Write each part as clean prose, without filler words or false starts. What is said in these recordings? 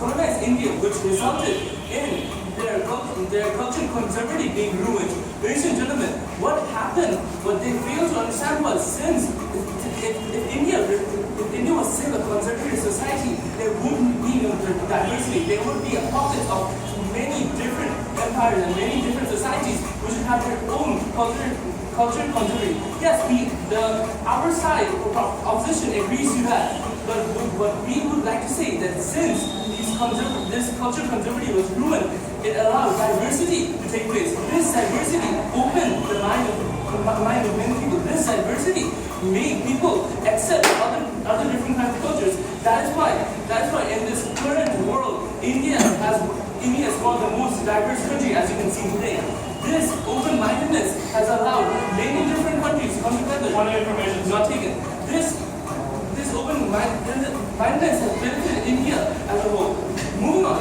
colonized India, which resulted in their cultural conservative being ruined. Ladies and gentlemen, what happened, what they failed to understand was, since if India was still a conservative society, there wouldn't be no diversity. There would be a pocket of many different empires and many different societies which would have their own cultural conservative. Yes, our side of opposition agrees to that, but what we would like to say that since this cultural conservative was ruined, it allowed diversity to take place. This diversity opened the mind of many people. This diversity made people accept other different kinds of cultures. That's why in this current world, India is one of the most diverse countries, as you can see today. This open-mindedness has allowed many different countries to come together. One information is not taken. This open-mindedness has benefited India as a whole. Moving on,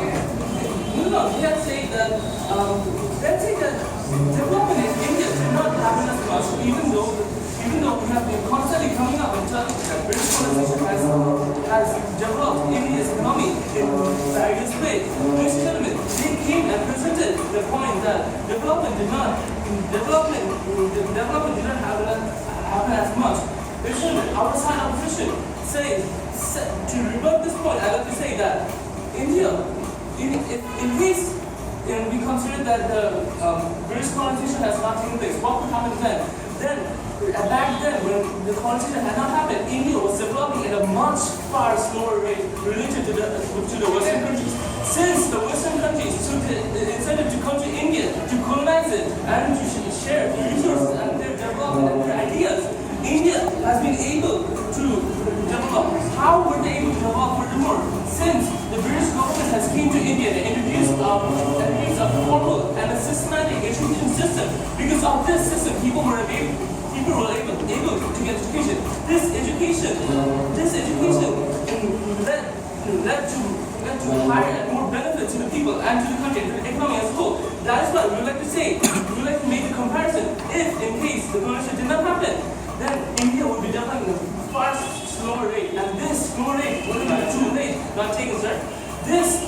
let's say that development in India did not happen as much, even though we have been constantly coming up and telling that British colonization has developed India's economy in various ways. Ladies and gentlemen, they came and presented the point that development did not happen as much. Ladies and gentlemen, our side opposition says, to rebut this point, I'd like to say that India, in case we consider that the British colonization has not taken place, what would happen then? Back then, when the colonization had not happened, India was developing at a much far slower rate related to the Western countries. Since the Western countries took the incentive to come to India to colonize it and to share their resources and their development and their ideas, India has been able to develop. How were they able to develop furthermore? Since the British government has came to India and introduced a formal and a systematic education system. Because of this system, people were able to get education. This education led to higher and more benefit to the people and to the country, to the economy as a whole. That is why we would like to make a comparison. If in case the colonization did not happen, then India would be developing at a far slower rate, and this slower rate would be too late, not taken, sir. This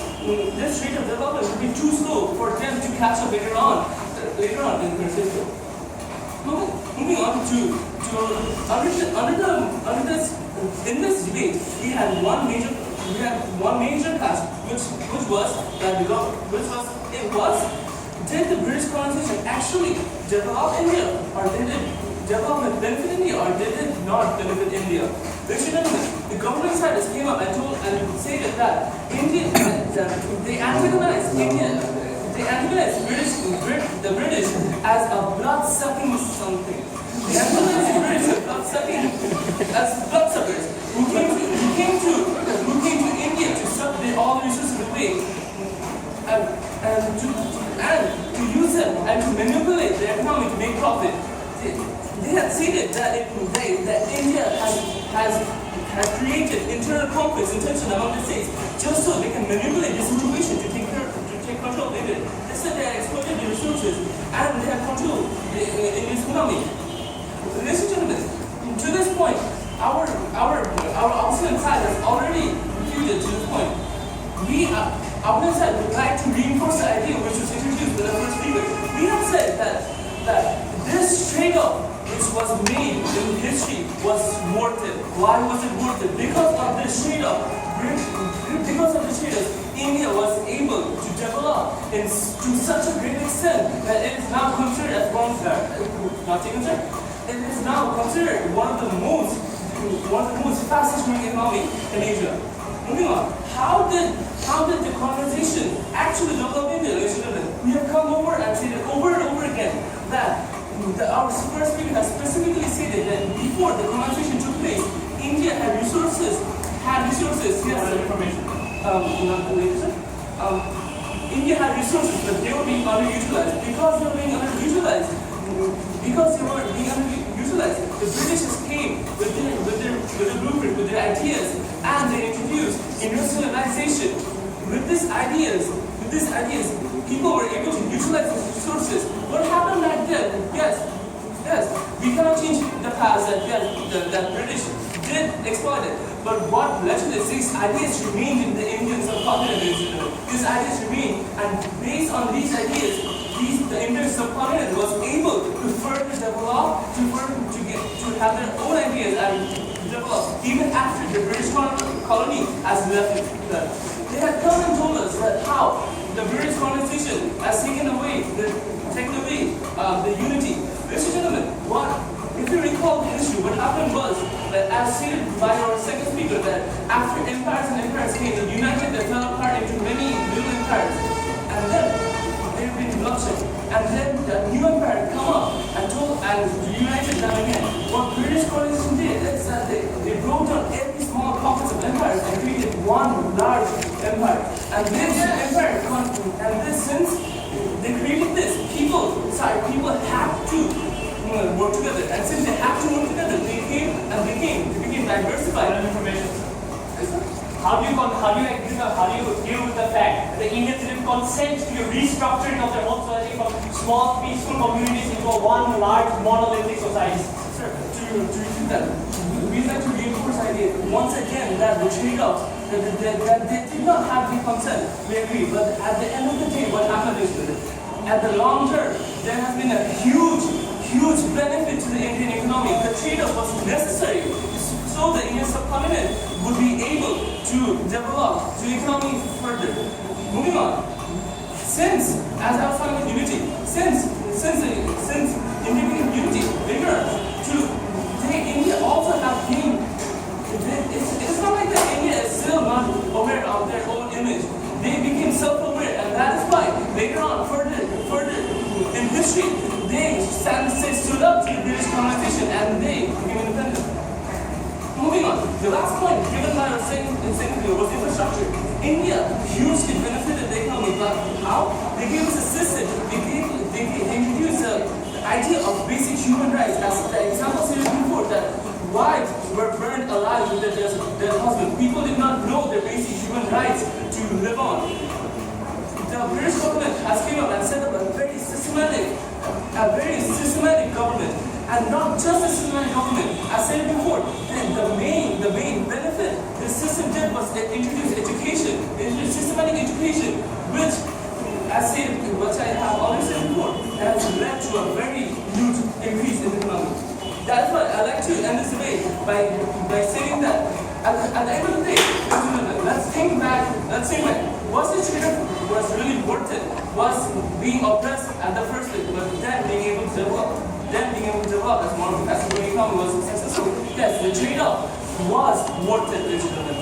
rate of development would be too slow for them to catch up later on in the system. Moving on in this debate, we had one major task, which was did the British colonization actually develop India, or did it development benefit India, or did it not benefit India? Ladies and gentlemen, the government side has came up and stated that they antagonized the British as a blood-sucking something. They antagonized the British as bloodsuckers who came to India to suck all the resources away and to use them and to manipulate the economy to make profit. They had stated that India has created internal conflicts and tension among the states just so they can manipulate the situation to take control of India. They said they had exploited the resources and they had control in this economy. Ladies and gentlemen, to this point, our opposition side has already refuted to this point. Our side would like to reinforce the idea which was introduced in the first speaker. We have said that this trade-off which was made in history was worth it. Why was it worth it? Because of this trade-off. India was able to develop to such a great extent that it is now considered as it is now considered one of the most fastest growing economy in Asia. Moving on, how did the colonization actually develop India, ladies and gentlemen? We have come over and said it over and over again that our first speaker has specifically stated that before the colonization took place, India had resources. Yes, information. India had resources, but they were being underutilized. Because they were being underutilized, the British came with their blueprint, with their ideas, and they introduced industrialization. With these ideas, people were able to utilize these resources. What happened back then? Yes, we cannot change the past that British did exploit it. But what led to this? These ideas remained in the Indian subcontinent. These ideas remained, and based on these ideas, the Indian subcontinent was able to further develop, to have their own ideas and develop, even after the British colony has left it. They had come and told us that how the British colonization has taken away the unity. Ladies and gentlemen, if you recall the history, what happened was that, as stated by our second speaker, that after empires and empires came, the united they fell apart into many little empires, and then there have been bloodshed, and then the new empire come up and united them again. What British colonization did is that they broke down every small pockets of empires and created one large empire. And since they created this, people had to work together. And since they had to work together, they became diversified. Information. How do you deal with the fact that the Indians didn't consent to the restructuring of their whole society from small peaceful communities into one large monolithic society? Sir, to repeat that, we'd like to reinforce the idea once again that the trade-offs, that they did not have the consent, we agree, but at the end of the day, what happened is that at the long term, there has been a huge benefit to the Indian economy. The trade-off was necessary so the Indian subcontinent would be able to develop the economy further. Moving on. Since, as I was talking about unity, since India became unity, bigger, India also have gained. It's not like that India is still not aware of their own image. They became self-aware, and that is why later on, further in history, they stood up to the British colonization and they became independent. Moving on, the last point given by our second video was infrastructure. India hugely benefited the economy, but how? They gave us a system. They introduced the idea of basic human rights, as the example stated before, that wives were burned alive with their husbands. People did not know their basic human rights to live on. The British government has came up and set up a very systematic government, and not just a systematic government. As said before, the main benefit the system did was introduce education, introduce systematic education, which, as said, which I have already said before, has led to a very huge increase in the economy. That's why I like to end this debate by saying that at the end of the day, let's think back. Was the trade was really worth it? Was being oppressed at the first place, but then being able to develop as more of a fast-growing economy was successful? Yes, the trade-off was worth it, ladies and gentlemen.